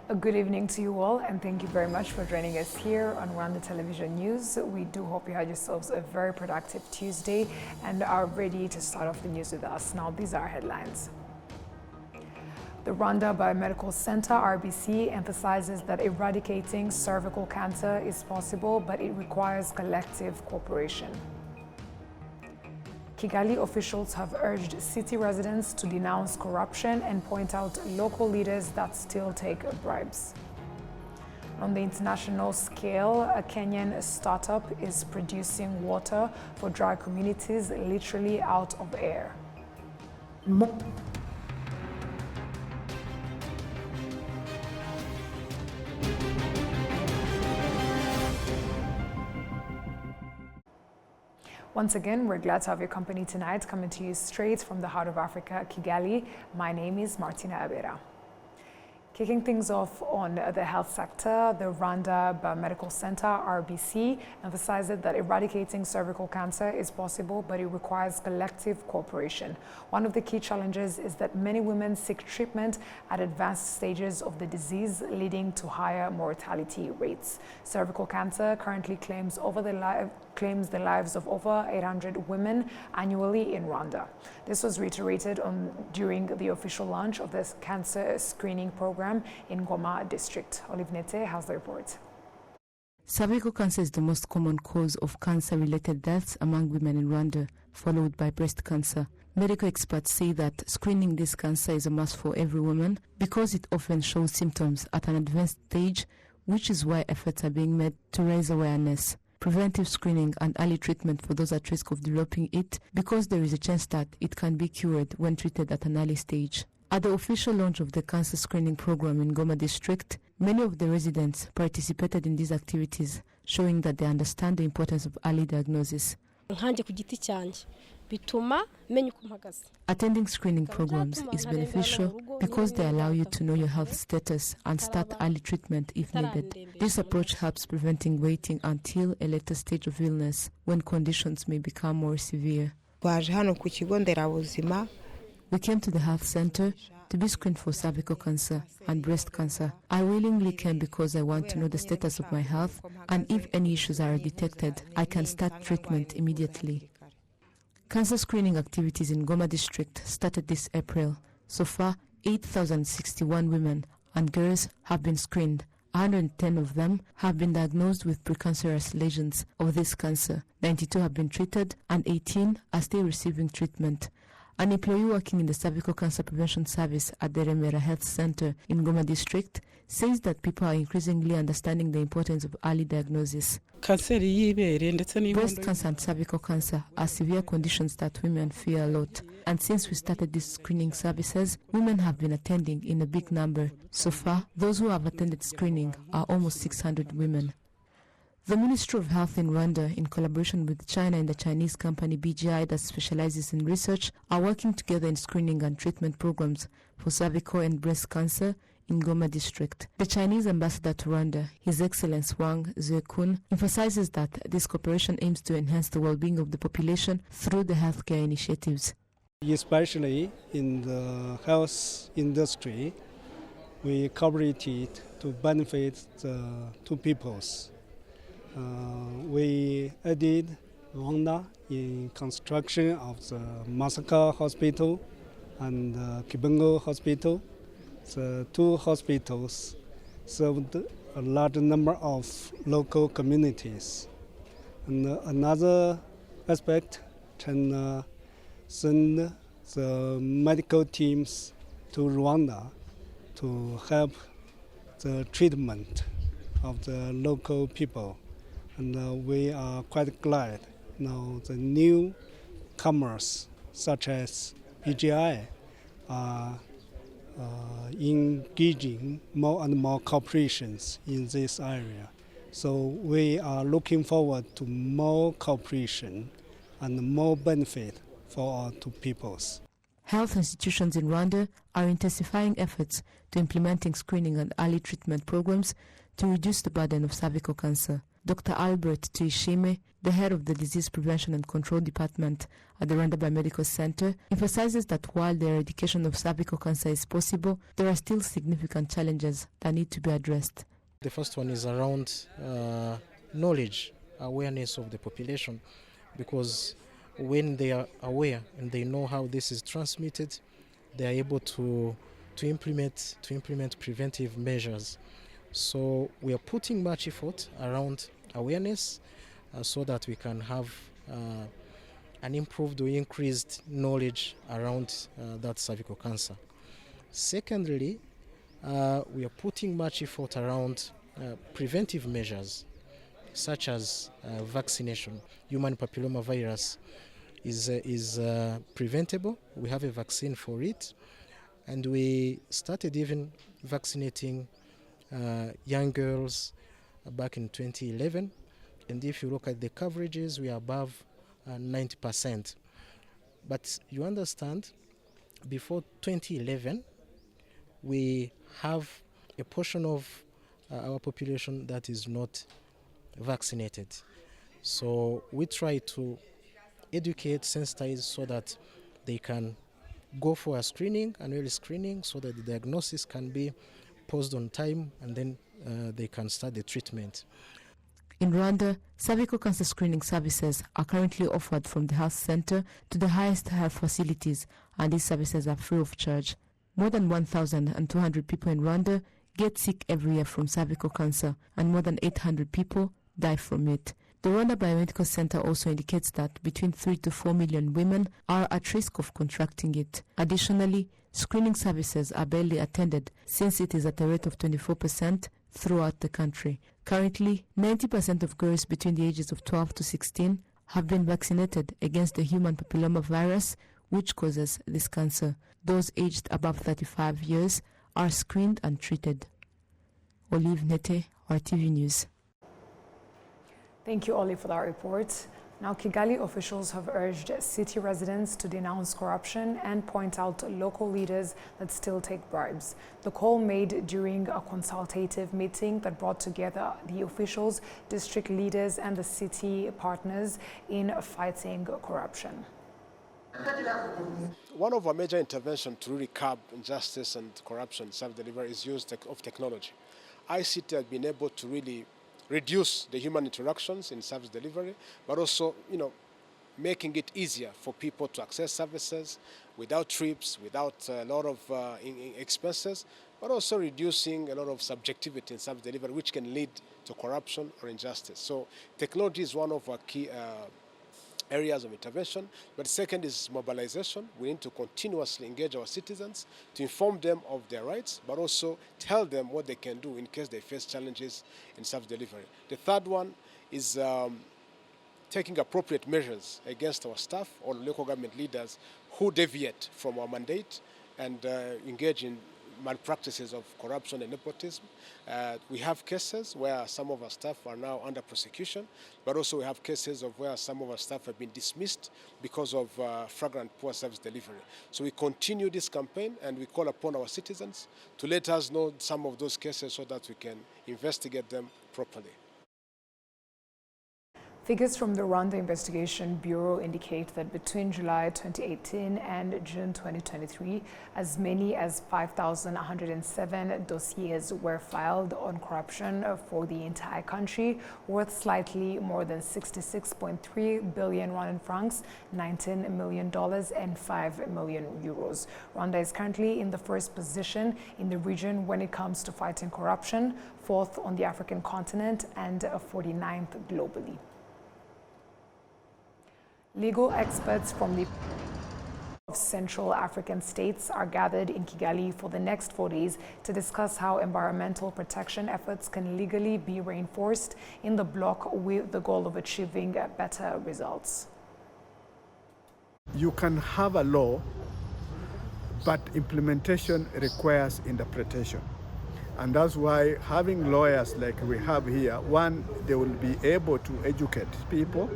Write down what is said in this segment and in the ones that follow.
A good evening to you all, and thank you very much for joining us here on Rwanda Television News. We do hope you had yourselves a very productive Tuesday and are ready to start off the news with us. Now, these are headlines. The Rwanda Biomedical Center, RBC, emphasizes that eradicating cervical cancer is possible, but it requires collective cooperation. Kigali officials have urged city residents to denounce corruption and point out local leaders that still take bribes. On the international scale, a Kenyan startup is producing water for dry communities literally out of air. Once again, we're glad to have your company tonight, coming to you straight from the heart of Africa, Kigali. My name is Martina Abera. Kicking things off on the health sector, the Rwanda Biomedical Center, RBC, emphasizes that eradicating cervical cancer is possible, but it requires collective cooperation. One of the key challenges is that many women seek treatment at advanced stages of the disease, leading to higher mortality rates. Cervical cancer currently claims the lives of over 800 women annually in Rwanda. This was reiterated during the official launch of the cancer screening program in Goma district. Olive Nete has the report. Cervical cancer is the most common cause of cancer-related deaths among women in Rwanda, followed by breast cancer. Medical experts say that screening this cancer is a must for every woman because it often shows symptoms at an advanced stage, which is why efforts are being made to raise awareness. Preventive screening and early treatment for those at risk of developing it, because there is a chance that it can be cured when treated at an early stage. At the official launch of the cancer screening program in Goma district, many of the residents participated in these activities, showing that they understand the importance of early diagnosis. Attending screening programs is beneficial because they allow you to know your health status and start early treatment if needed. This approach helps preventing waiting until a later stage of illness when conditions may become more severe. We came to the health center to be screened for cervical cancer and breast cancer. I willingly came because I want to know the status of my health, and if any issues are detected, I can start treatment immediately. Cancer screening activities in Goma district started this April. So far, 8,061 women and girls have been screened. 110 of them have been diagnosed with precancerous lesions of this cancer. 92 have been treated and 18 are still receiving treatment. An employee working in the cervical cancer prevention service at the Remera Health Center in Goma district says that people are increasingly understanding the importance of early diagnosis. Breast cancer and cervical cancer are severe conditions that women fear a lot. And since we started these screening services, women have been attending in a big number. So far, those who have attended screening are almost 600 women. The Ministry of Health in Rwanda, in collaboration with China and the Chinese company BGI that specializes in research, are working together in screening and treatment programs for cervical and breast cancer in Goma district. The Chinese ambassador to Rwanda, His Excellency Wang Zuekun, emphasizes that this cooperation aims to enhance the well-being of the population through the healthcare initiatives. Especially in the health industry, we cooperated to benefit the two peoples. We aided Rwanda in construction of the Masaka Hospital and Kibungo Hospital. The two hospitals served a large number of local communities. And another aspect can send the medical teams to Rwanda to help the treatment of the local people. And we are quite glad now the newcomers such as BGI are engaging more and more cooperations in this area. So we are looking forward to more cooperation and more benefit for our two peoples. Health institutions in Rwanda are intensifying efforts to implementing screening and early treatment programs to reduce the burden of cervical cancer. Dr. Albert Tuyishime, the head of the Disease Prevention and Control Department at the Rwanda Biomedical Center, emphasizes that while the eradication of cervical cancer is possible, there are still significant challenges that need to be addressed. The first one is around knowledge, awareness of the population, because when they are aware and they know how this is transmitted, they are able to implement preventive measures. So we are putting much effort around awareness so that we can have an improved or increased knowledge around that cervical cancer. Secondly, we are putting much effort around preventive measures such as vaccination. Human papilloma virus is preventable. We have a vaccine for it, and we started even vaccinating young girls back in 2011. And if you look at the coverages, we are above 90%. But you understand, before 2011, we have a portion of our population that is not vaccinated. So we try to educate, sensitize, so that they can go for a screening, an early screening, so that the diagnosis can be posed on time, and then they can start the treatment. In Rwanda, cervical cancer screening services are currently offered from the health center to the highest health facilities, and these services are free of charge. More than 1,200 people in Rwanda get sick every year from cervical cancer, and more than 800 people die from it. The Rwanda Biomedical Center also indicates that between 3 to 4 million women are at risk of contracting it. Additionally, screening services are barely attended, since it is at a rate of 24% throughout the country. Currently, 90% of girls between the ages of 12 to 16 have been vaccinated against the human papilloma virus, which causes this cancer. Those aged above 35 years are screened and treated. Olive Nete, RTV News. Thank you, Olive, for that report. Now, Kigali officials have urged city residents to denounce corruption and point out local leaders that still take bribes. The call made during a consultative meeting that brought together the officials, district leaders, and the city partners in fighting corruption. One of our major interventions to really curb injustice and corruption, self-delivery, is use of technology. ICT has been able to really reduce the human interactions in service delivery, but also, making it easier for people to access services without trips, without a lot of expenses, but also reducing a lot of subjectivity in service delivery, which can lead to corruption or injustice. So technology is one of our key areas of intervention. But second is mobilization. We need to continuously engage our citizens to inform them of their rights, but also tell them what they can do in case they face challenges in service delivery. The third one is taking appropriate measures against our staff or local government leaders who deviate from our mandate and engage in malpractices of corruption and nepotism. We have cases where some of our staff are now under prosecution, but also we have cases of where some of our staff have been dismissed because of flagrant poor service delivery. So we continue this campaign, and we call upon our citizens to let us know some of those cases so that we can investigate them properly. Figures from the Rwanda Investigation Bureau indicate that between July 2018 and June 2023, as many as 5,107 dossiers were filed on corruption for the entire country, worth slightly more than 66.3 billion Rwandan francs, $19 million, and 5 million euros. Rwanda is currently in the first position in the region when it comes to fighting corruption, fourth on the African continent, and 49th globally. Legal experts from the Central African states are gathered in Kigali for the next 4 days to discuss how environmental protection efforts can legally be reinforced in the bloc with the goal of achieving better results. You can have a law, but implementation requires interpretation. And that's why having lawyers like we have here, one, they will be able to educate people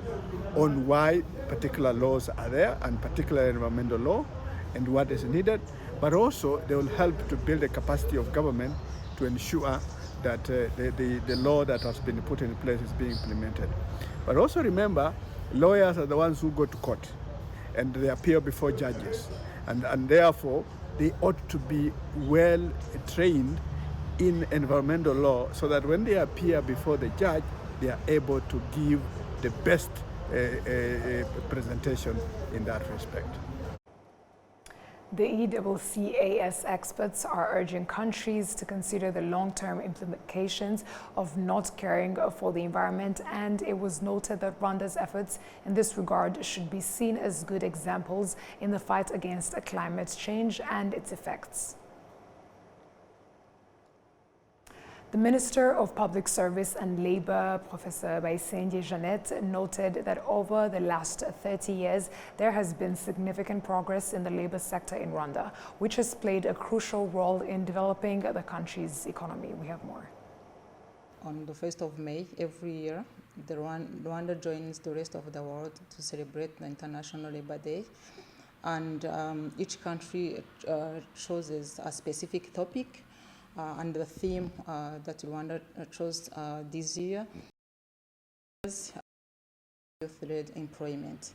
on why particular laws are there, and particular environmental law, and what is needed, but also they will help to build the capacity of government to ensure that the law that has been put in place is being implemented. But also remember, lawyers are the ones who go to court and they appear before judges. And therefore, they ought to be well trained in environmental law so that when they appear before the judge, they are able to give the best presentation in that respect. The ECCAS experts are urging countries to consider the long-term implications of not caring for the environment, and it was noted that Rwanda's efforts in this regard should be seen as good examples in the fight against climate change and its effects. The Minister of Public Service and Labour, Professor Bayisenge Jeannette, noted that over the last 30 years, there has been significant progress in the labour sector in Rwanda, which has played a crucial role in developing the country's economy. We have more. On the 1st of May every year, Rwanda joins the rest of the world to celebrate the International Labour Day. And each country chooses a specific topic. And the theme that Rwanda chose this year was youth-led employment.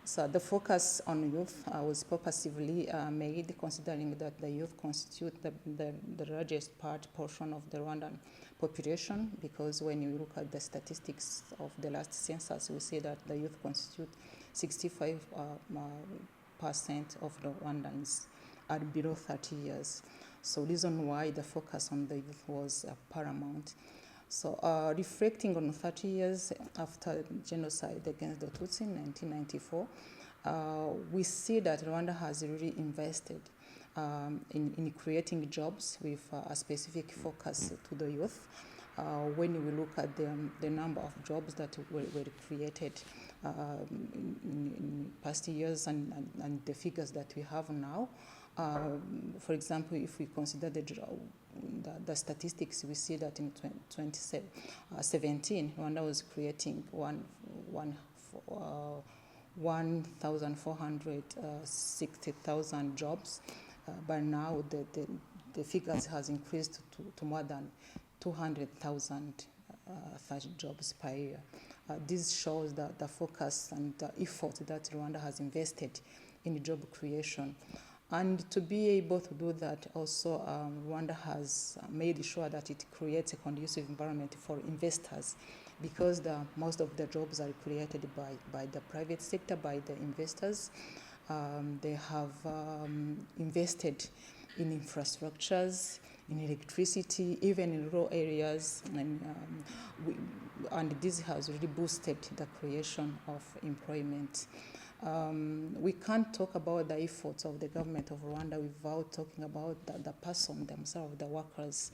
So the focus on youth was purposively made, considering that the youth constitute the largest portion of the Rwandan population, because when you look at the statistics of the last census, we see that the youth constitute 65% of the Rwandans are below 30 years. So reason why the focus on the youth was paramount. So reflecting on 30 years after genocide against the Tutsi in 1994, we see that Rwanda has really invested in creating jobs with a specific focus to the youth. When we look at the number of jobs that were created in past years and the figures that we have now, for example, if we consider the statistics, we see that in 2017, Rwanda was creating 1,460,000 jobs, but now the figures has increased to more than 200,000 such jobs per year. This shows the focus and the effort that Rwanda has invested in job creation. And to be able to do that, also Rwanda has made sure that it creates a conducive environment for investors, because most of the jobs are created by the private sector, by the investors. They have invested in infrastructures, in electricity, even in rural areas, and this has really boosted the creation of employment. We can't talk about the efforts of the government of Rwanda without talking about the person themselves, the workers.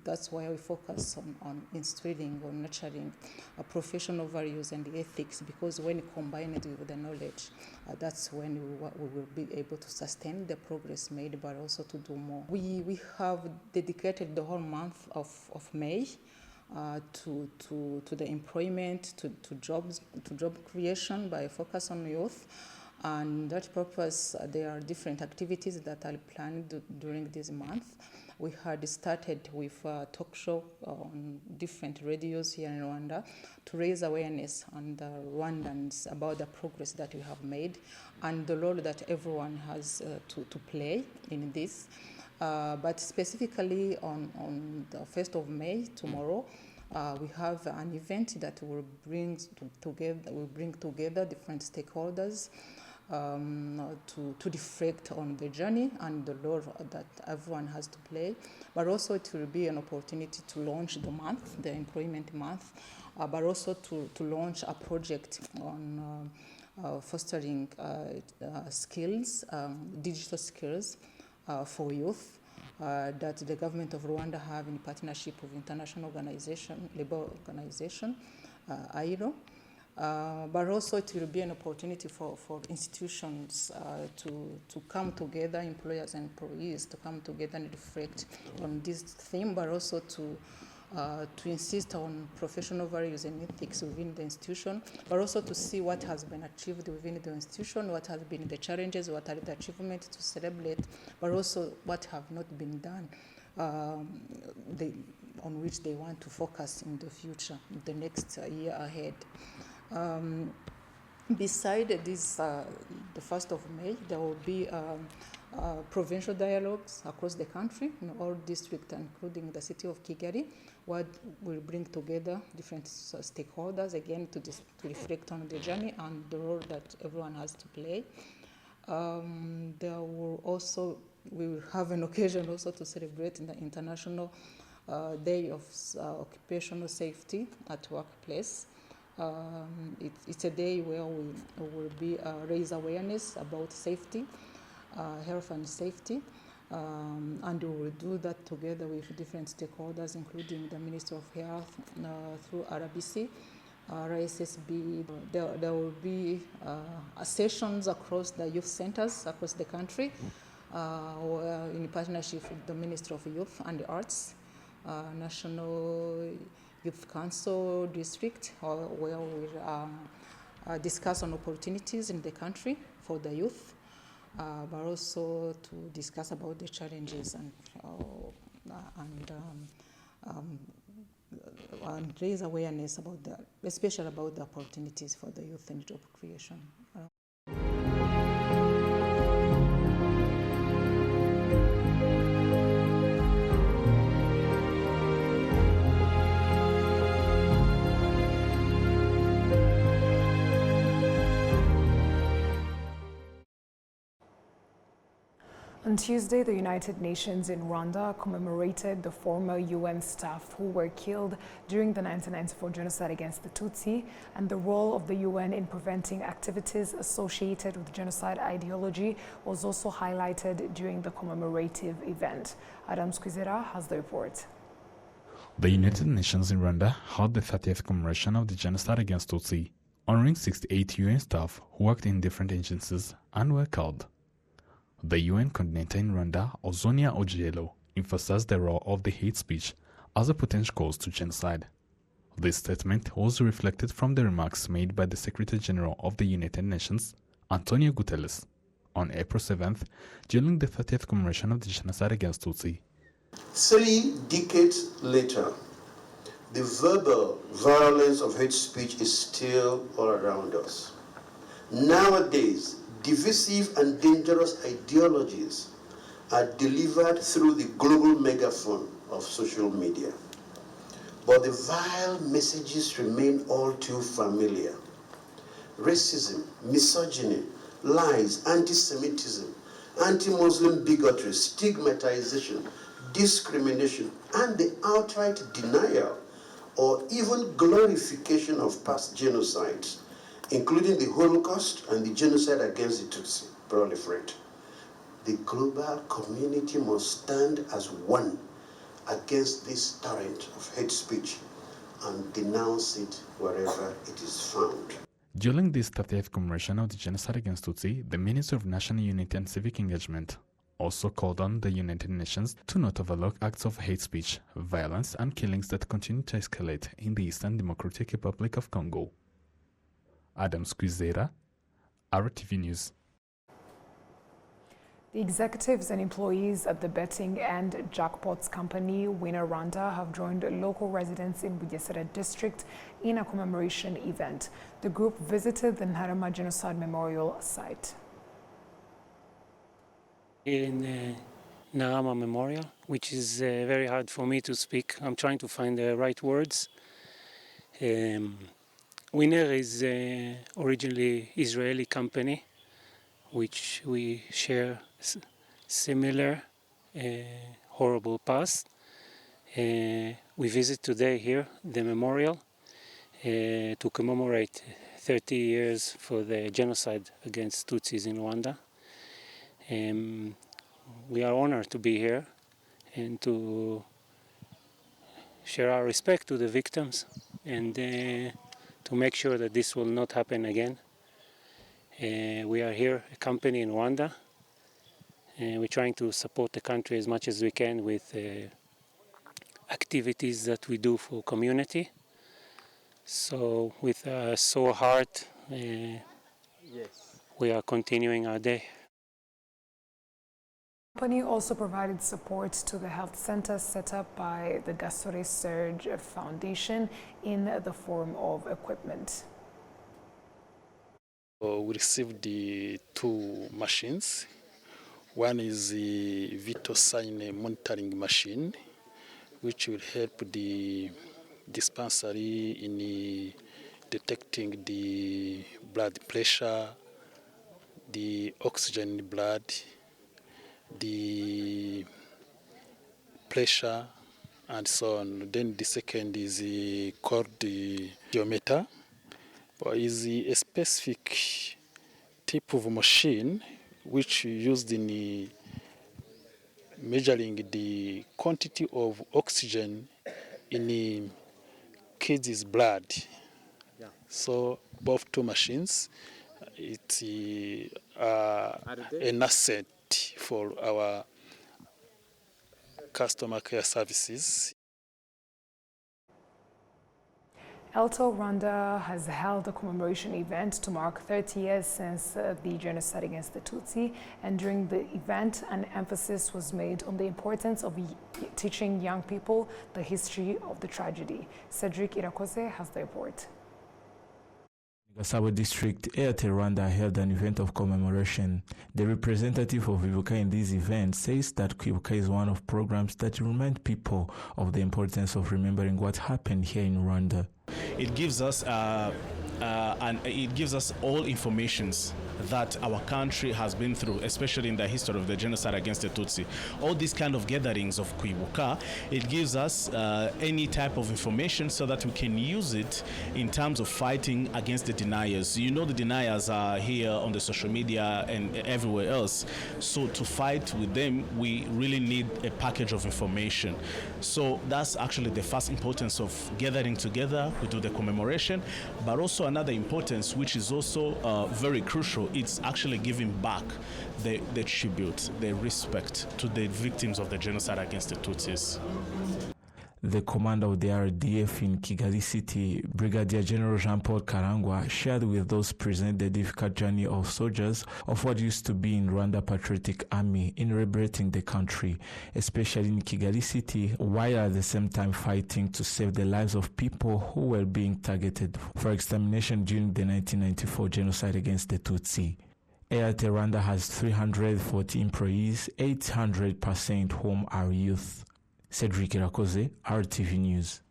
That's why we focus on instilling or nurturing professional values and ethics, because when combined with the knowledge, that's when we will be able to sustain the progress made, but also to do more. We have dedicated the whole month of May to the employment, to job creation by focus on youth. And that purpose, there are different activities that are planned during this month. We had started with a talk show on different radios here in Rwanda to raise awareness on the Rwandans about the progress that we have made and the role that everyone has to play in this. But specifically on the 1st of May, tomorrow, we have an event that will bring together different stakeholders to reflect on the journey and the role that everyone has to play. But also it will be an opportunity to launch the month, the employment month, but also to launch a project on fostering skills, digital skills for youth. That the government of Rwanda have in partnership with international organization, labor organization, ILO. But also it will be an opportunity for institutions to come together, employers and employees to come together and reflect on this theme, but also to insist on professional values and ethics within the institution, but also to see what has been achieved within the institution, what has been the challenges, what are the achievements to celebrate, but also what have not been done they, on which they want to focus in the future, the next year ahead. Beside this, the 1st of May, there will be provincial dialogues across the country in all districts, including the city of Kigali, what will bring together different stakeholders, again, to reflect on the journey and the role that everyone has to play. There will also, we will have an occasion also to celebrate in the International Day of Occupational Safety at Workplace. It's a day where we will be raise awareness about safety, health and safety, and we will do that together with different stakeholders, including the Minister of Health through RBC, RSSB. There will be sessions across the youth centers across the country, in partnership with the Ministry of Youth and the Arts, National Youth Council District, where we'll discuss on opportunities in the country for the youth, but also to discuss about the challenges and raise awareness about especially about the opportunities for the youth and job creation. On Tuesday, the United Nations in Rwanda commemorated the former UN staff who were killed during the 1994 genocide against the Tutsi and the role of the UN in preventing activities associated with genocide ideology was also highlighted during the commemorative event. Adam Squizera has the report. The United Nations in Rwanda held the 30th commemoration of the genocide against Tutsi, honoring 68 UN staff who worked in different agencies and were killed. The UN coordinator in Rwanda, Ozonia Ojielo, emphasized the role of the hate speech as a potential cause to genocide. This statement also reflected from the remarks made by the Secretary General of the United Nations, Antonio Guterres, on April 7th during the 30th commemoration of the genocide against Tutsi. 3 decades later, the verbal violence of hate speech is still all around us. Nowadays, divisive and dangerous ideologies are delivered through the global megaphone of social media. But the vile messages remain all too familiar. Racism, misogyny, lies, anti-Semitism, anti-Muslim bigotry, stigmatization, discrimination, and the outright denial or even glorification of past genocides, including the Holocaust and the genocide against the Tutsi, proliferate. The global community must stand as one against this torrent of hate speech and denounce it wherever it is found. During this 30th commemoration of the genocide against Tutsi, the Minister of National Unity and Civic Engagement also called on the United Nations to not overlook acts of hate speech, violence, and killings that continue to escalate in the Eastern Democratic Republic of Congo. Adam Squizera, RwandaTV News. The executives and employees at the betting and jackpots company Winner Rwanda have joined local residents in Bugesera district in a commemoration event. The group visited the Ntarama Genocide Memorial site. In Ntarama Memorial, which is very hard for me to speak. I'm trying to find the right words. Winner is originally Israeli company, which we share similar horrible past. We visit today here the memorial to commemorate 30 years for the genocide against Tutsis in Rwanda. We are honored to be here and to share our respect to the victims and to make sure that this will not happen again. We are here, a company in Rwanda, and we're trying to support the country as much as we can with activities that we do for community. So with a sore heart, we are continuing our day. The company also provided support to the health center set up by the Gasore Surge Foundation in the form of equipment. We received the 2 machines. One is the vital sign monitoring machine, which will help the dispensary in detecting the blood pressure, the oxygen in blood, the pressure, and so on. Then the second is called the geometer. Is a specific type of machine which used in measuring the quantity of oxygen in kids' blood. Yeah. So both 2 machines, it's an asset for our customer care services. Rwanda has held a commemoration event to mark 30 years since the genocide against the Tutsi, and during the event an emphasis was made on the importance of teaching young people the history of the tragedy. Cedric Irakoze has the report. Gasabo District, Rwanda held an event of commemoration. The representative of Kwibuka in this event says that Kwibuka is one of programs that remind people of the importance of remembering what happened here in Rwanda. It gives us all informations that our country has been through, especially in the history of the genocide against the Tutsi. All these kind of gatherings of Kwibuka, it gives us any type of information so that we can use it in terms of fighting against the deniers. You know, the deniers are here on the social media and everywhere else. So to fight with them, we really need a package of information. So that's actually the first importance of gathering together. We do the commemoration, but also another importance, which is also very crucial, it's actually giving back the tribute, the respect to the victims of the genocide against the Tutsis. The commander of the RDF in Kigali City, Brigadier General Jean-Paul Karangwa, shared with those present the difficult journey of soldiers of what used to be in Rwanda Patriotic Army in liberating the country, especially in Kigali City, while at the same time fighting to save the lives of people who were being targeted for extermination during the 1994 genocide against the Tutsi. Rwanda has 340 employees, 800% whom are youth. Cedric Irakoze, RTV News.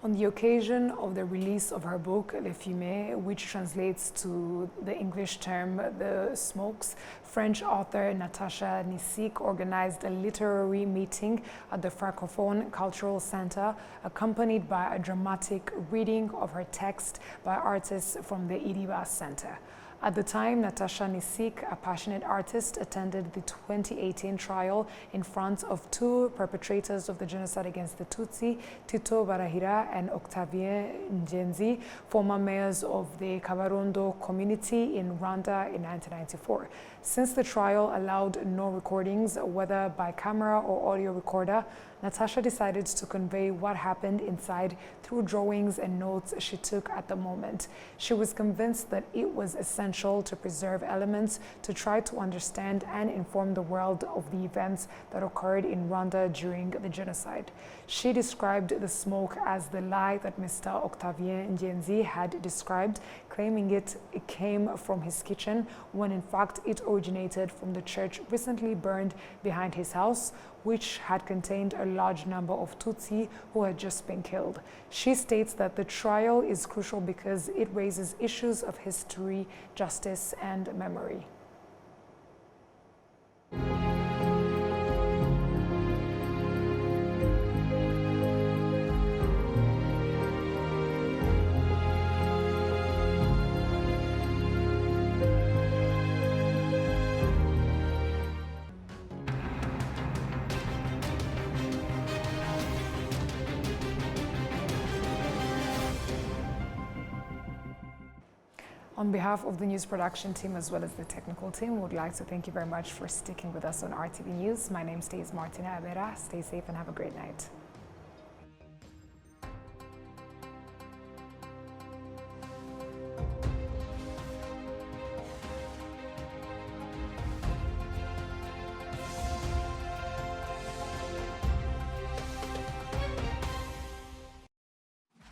On the occasion of the release of her book, Les Fumées, which translates to the English term The Smokes, French author Natasha Nisik organized a literary meeting at the Francophone Cultural Center, accompanied by a dramatic reading of her text by artists from the Iriba Center. At the time, Natasha Nisik, a passionate artist, attended the 2018 trial in front of 2 perpetrators of the genocide against the Tutsi, Tito Barahira and Octavien Njenzi, former mayors of the Kabarondo community in Rwanda in 1994. Since the trial allowed no recordings, whether by camera or audio recorder, Natasha decided to convey what happened inside through drawings and notes she took at the moment. She was convinced that it was essential to preserve elements to try to understand and inform the world of the events that occurred in Rwanda during the genocide. She described the smoke as the lie that Mr. Octavien Njenzi had described, claiming it came from his kitchen, when in fact it originated from the church recently burned behind his house, which had contained a large number of Tutsi who had just been killed. She states that the trial is crucial because it raises issues of history, justice, and memory. On behalf of the news production team as well as the technical team, we would like to thank you very much for sticking with us on RTV News. My name is Martina Abera. Stay safe and have a great night.